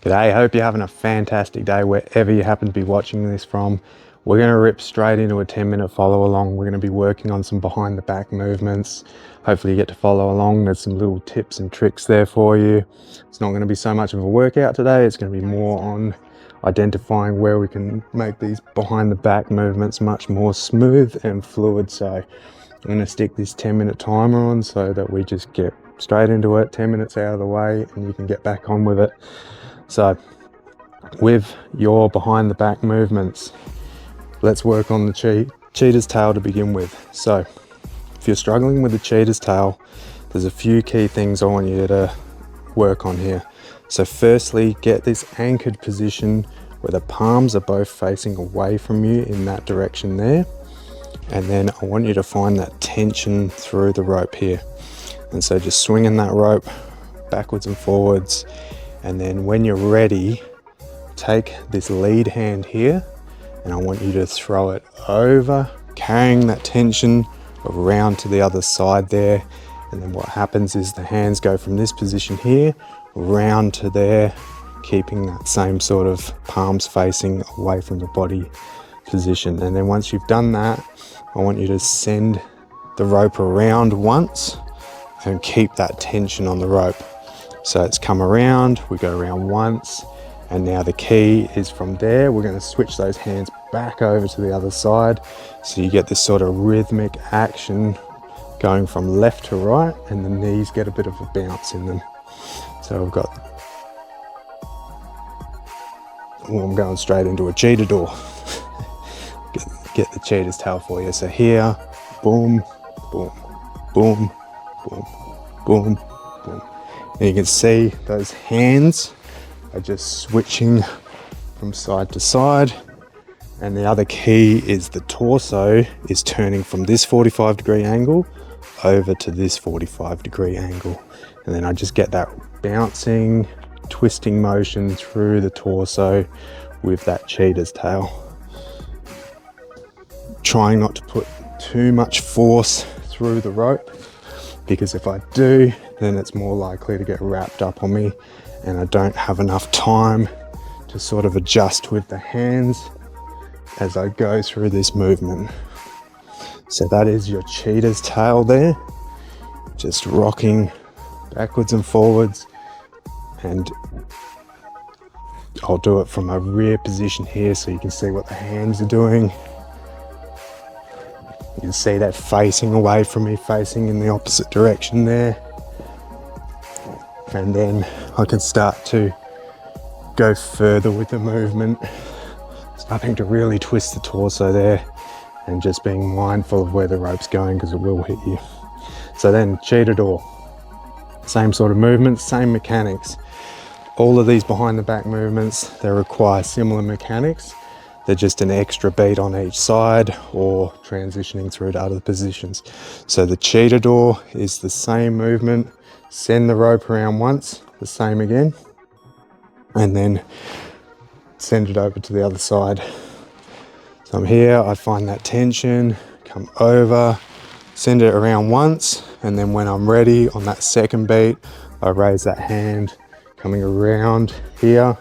G'day, hope you're having a fantastic day wherever you happen to be watching this from. We're going to rip straight into a 10-minute follow along. We're going to be working on some behind the back movements. Hopefully you get to follow along. There's some little tips and tricks there for you. It's not going to be so much of a workout today. It's going to be more on identifying where we can make these behind the back movements much more smooth and fluid. So I'm going to stick this 10-minute timer on so that we just get straight into it, 10 minutes out of the way, and you can get back on with it. So with your behind the back movements, let's work on the cheetah's tail to begin with. So if you're struggling with the cheetah's tail, there's a few key things I want you to work on here. So firstly, get this anchored position where the palms are both facing away from you in that direction there. And then I want you to find that tension through the rope here. And so just swinging that rope backwards and forwards. And then when you're ready, take this lead hand here and I want you to throw it over, carrying that tension around to the other side there. And then what happens is the hands go from this position here, round to there, keeping that same sort of palms facing away from the body position. And then once you've done that, I want you to send the rope around once and keep that tension on the rope. So it's come around, we go around once, and now the key is from there, we're going to switch those hands back over to the other side. So you get this sort of rhythmic action going from left to right, and the knees get a bit of a bounce in them. So we've got, I'm going straight into a cheetah door. get the cheetah's tail for you. So here, boom, boom, boom, boom, boom, boom. And you can see those hands are just switching from side to side. And the other key is the torso is turning from this 45-degree angle over to this 45-degree angle. And then I just get that bouncing, twisting motion through the torso with that cheetah's tail. Trying not to put too much force through the rope, because if I do, then it's more likely to get wrapped up on me and I don't have enough time to sort of adjust with the hands as I go through this movement. So that is your cheetah's tail there, just rocking backwards and forwards, and I'll do it from a rear position here so you can see what the hands are doing. You can see that facing away from me, facing in the opposite direction there. And then I can start to go further with the movement, starting to really twist the torso there and just being mindful of where the rope's going because it will hit you. So then cheetah door, same sort of movements, same mechanics. All of these behind the back movements, they require similar mechanics. They're just an extra beat on each side or transitioning through to other positions. So the cheetah door is the same movement. Send the rope around once, the same again, and then send it over to the other side. So I'm here, I find that tension, come over, send it around once, and then when I'm ready on that second beat, I raise that hand, coming around here,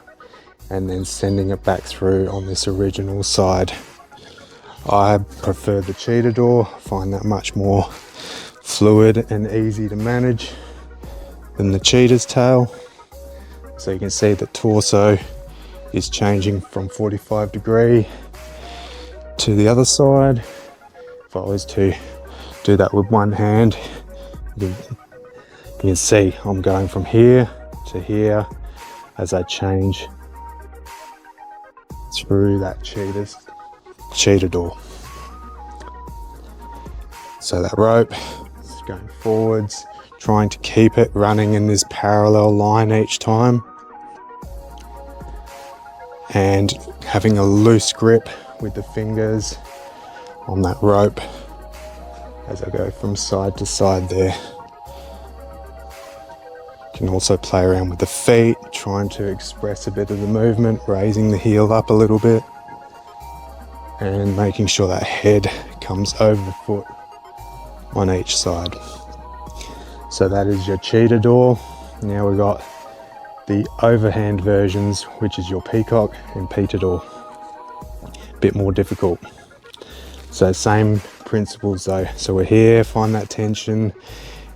and then sending it back through on this original side. I prefer the cheetah door, find that much more fluid and easy to manage than the cheetah's tail. So you can see the torso is changing from 45-degree to the other side. If I was to do that with one hand, you can see I'm going from here to here as I change through that cheetah door. So that rope is going forwards, trying to keep it running in this parallel line each time, and having a loose grip with the fingers on that rope as I go from side to side there. You can also play around with the feet, trying to express a bit of the movement, raising the heel up a little bit and making sure that head comes over the foot on each side. So that is your cheetah door. Now we've got the overhand versions, which is your peacock and pitador. Bit more difficult. So same principles though. So we're here, find that tension.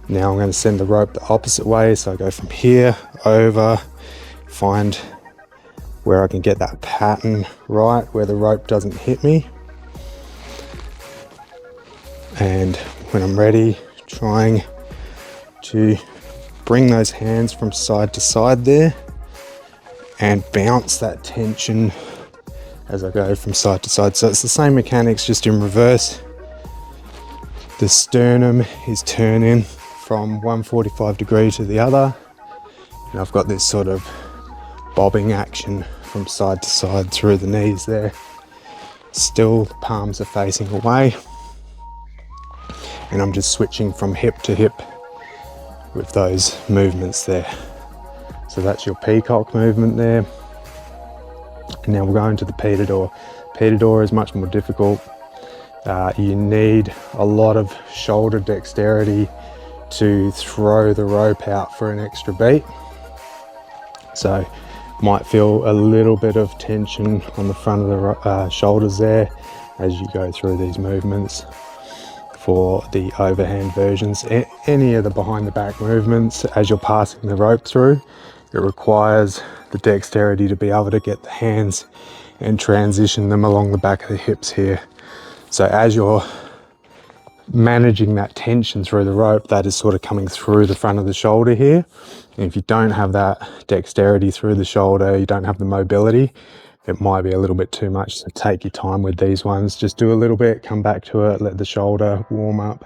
Now I'm going to send the rope the opposite way. So I go from here over, find where I can get that pattern right, where the rope doesn't hit me. And when I'm ready, trying to bring those hands from side to side there and bounce that tension as I go from side to side. So it's the same mechanics, just in reverse. The sternum is turning from 145 degree to the other, and I've got this sort of bobbing action from side to side through the knees there. Still, the palms are facing away, and I'm just switching from hip to hip with those movements there. So that's your peacock movement there. And now we're going to the pitador. Pitador is much more difficult. You need a lot of shoulder dexterity to throw the rope out for an extra beat. So might feel a little bit of tension on the front of the shoulders there as you go through these movements. For the overhand versions, any of the behind the back movements, as you're passing the rope through, it requires the dexterity to be able to get the hands and transition them along the back of the hips here. So as you're managing that tension through the rope, that is sort of coming through the front of the shoulder here. And if you don't have that dexterity through the shoulder, you don't have the mobility, it might be a little bit too much. So take your time with these ones. Just do a little bit, come back to it, let the shoulder warm up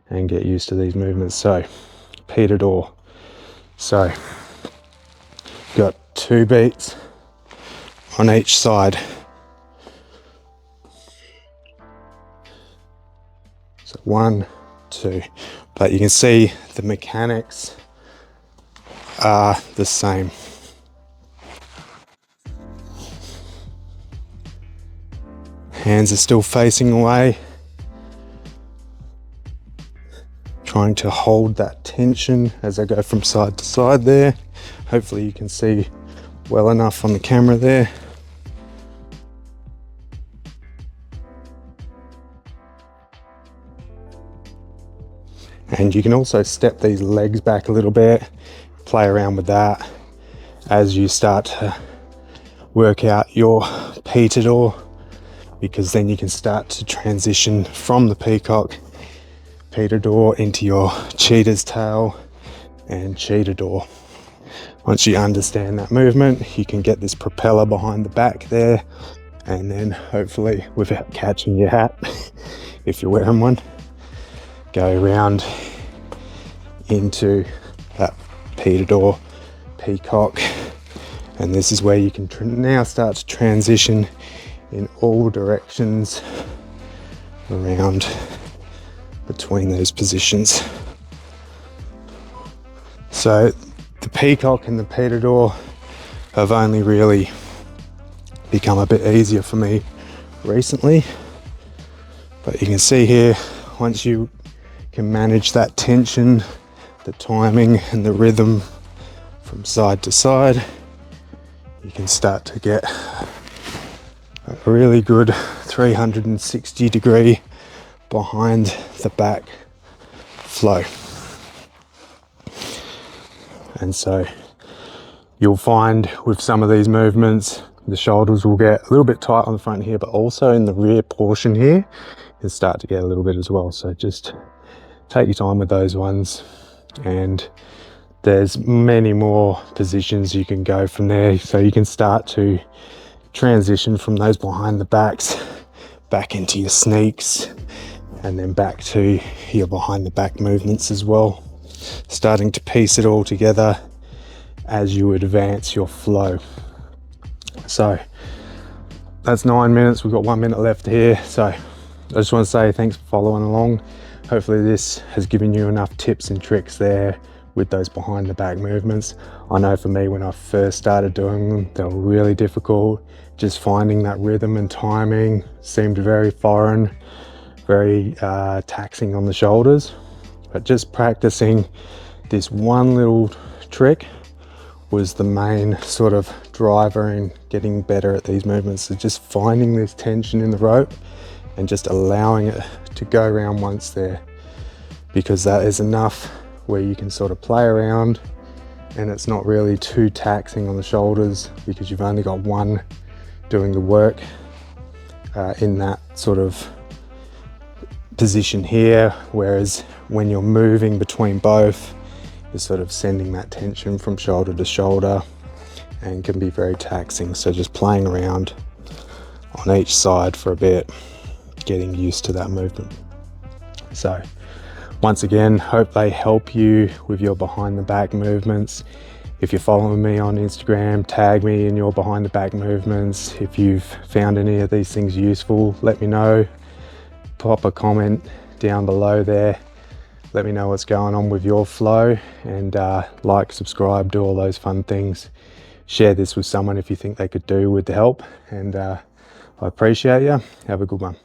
and get used to these movements. So pitador. So got 2 beats on each side. So 1, 2, but you can see the mechanics are the same. Hands are still facing away. Trying to hold that tension as I go from side to side there. Hopefully you can see well enough on the camera there. And you can also step these legs back a little bit, play around with that as you start to work out your pitador, because then you can start to transition from the peacock pitador into your cheetah's tail and cheetador. Once you understand that movement, you can get this propeller behind the back there, and then hopefully, without catching your hat, if you're wearing one, go around into that pitador, peacock, and this is where you can now start to transition in all directions around between those positions. So the peacock and the pitador have only really become a bit easier for me recently, but you can see here, once you can manage that tension, the timing and the rhythm from side to side, you can start to get a really good 360 degree behind the back flow. And so you'll find with some of these movements, the shoulders will get a little bit tight on the front here, but also in the rear portion here, it'll start to get a little bit as well. So just take your time with those ones, and there's many more positions you can go from there. So you can start to transition from those behind the backs back into your sneaks, and then back to your behind the back movements as well, starting to piece it all together as you advance your flow. So that's 9 minutes. We've got 1 minute left here. So I just want to say thanks for following along. Hopefully this has given you enough tips and tricks there with those behind the back movements. I know for me, when I first started doing them, they were really difficult. Just finding that rhythm and timing seemed very foreign, very taxing on the shoulders. But just practicing this one little trick was the main sort of driver in getting better at these movements. So just finding this tension in the rope and just allowing it to go around once there, because that is enough where you can sort of play around and it's not really too taxing on the shoulders, because you've only got one doing the work in that sort of position here, whereas when you're moving between both, you're sort of sending that tension from shoulder to shoulder and can be very taxing. So just playing around on each side for a bit, getting used to that movement. So once again, hope they help you with your behind the back movements. If you're following me on Instagram, tag me in your behind the back movements. If you've found any of these things useful, let me know. Pop a comment down below there. Let me know what's going on with your flow, and like, subscribe, do all those fun things. Share this with someone if you think they could do with the help, and I appreciate you. Have a good one.